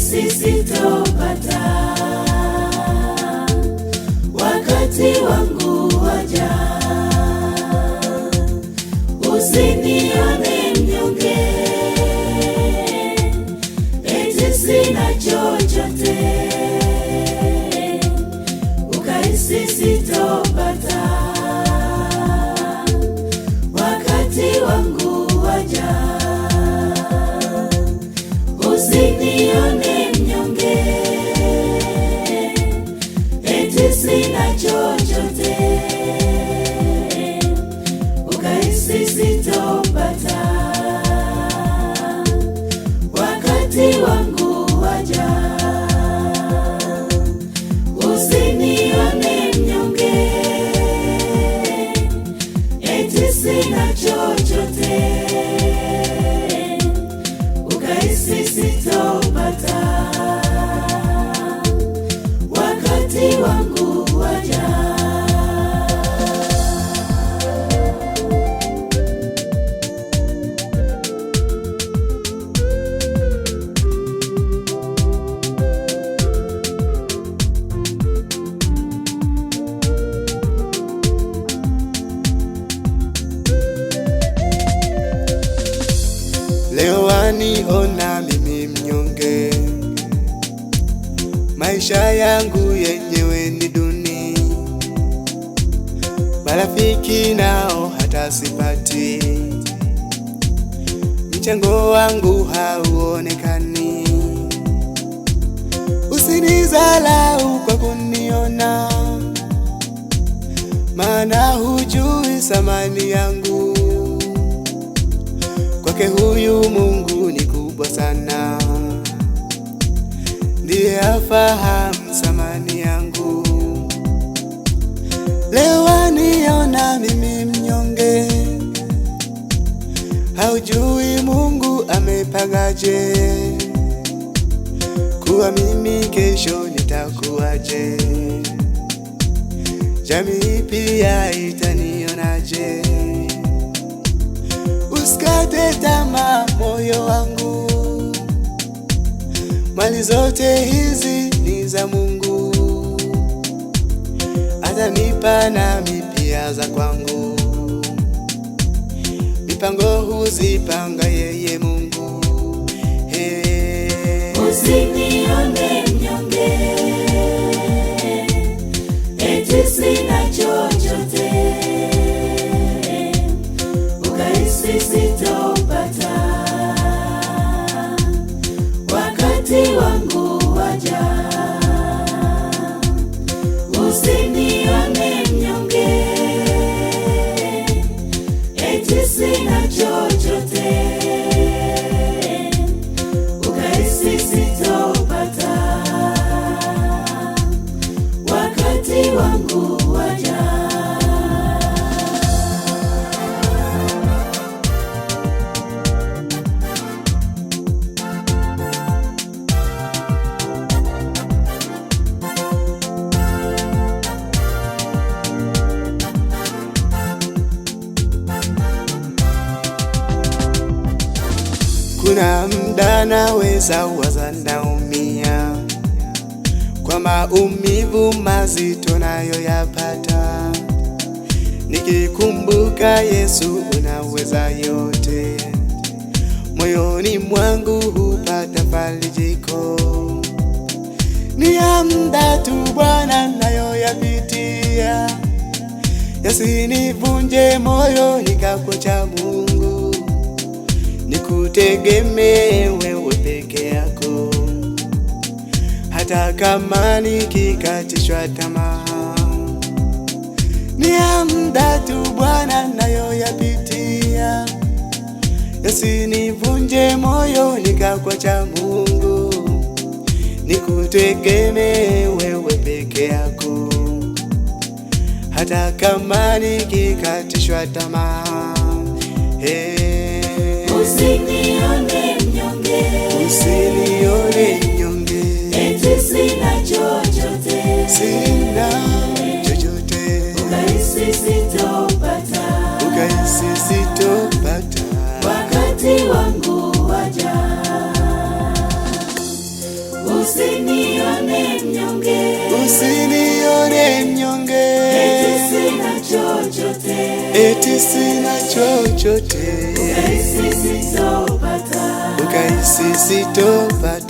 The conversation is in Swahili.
ukahisi sitopata. Wakati wangu waja, usinione mnyonge, eti sina chochote, ukahisi sitopata. Wakati wangu waja, usinione mnyonge, eti sina chochote, ukahisi sitopata. Wakati wangu waja, usinione mnyonge, eti sina chochote, ukahisi sitopata. Wakati wangu waja. Leo waniona mimi mnyonge, maisha yangu yenyewe ni duni, marafiki nao hata sipati, mchango wangu hauonekani. Usinizalau kwa kuniona, maana hujui thamani yangu. Kwake huyu Mungu ni kubwa sana, ndiye afahamu thamani yangu. Leo waniona mimi mnyonge, haujui Mungu amepangaje, kuwa mimi kesho nitakuwaje, jamii pia itanionaje. Usikate tamaa moyo wangu, mali zote hizi ni za Mungu, atanipa nami pia za kwangu. Mipango huzipanga yeye Mungu. Usinione mnyonge, eti sina chochote, ukahisi sitopata. Wakati wangu waja, usinione mnyonge, eti sina chochote, ukahisi sitopata. Wakati wangu waja. Kuna muda naweza waza naumia kwa maumivu mazito nayoyapata, nikikumbuka Yesu unaweza yote, moyoni mwangu hupata farijiko. Ni ya muda tu Bwana nayoyapitia, yasinivunje moyo nikakuacha Mungu, nikutegemee wewe peke yako. Hata kama nikikatishwa tamaa, ni ya muda tu Bwana nayoyapitia, yasinivunje moyo nikakuacha Mungu, nikutegemee wewe peke yako. Hata kama nikikatishwa tamaa, usinione mnyonge, usinione mnyonge, eti sina chochote, sina chochote, ukahisi sitopata. ukahisi sitopata. Wakati wangu waja, ukahisi sina chochote, ukahisi sitopata, ukahisi sitopata,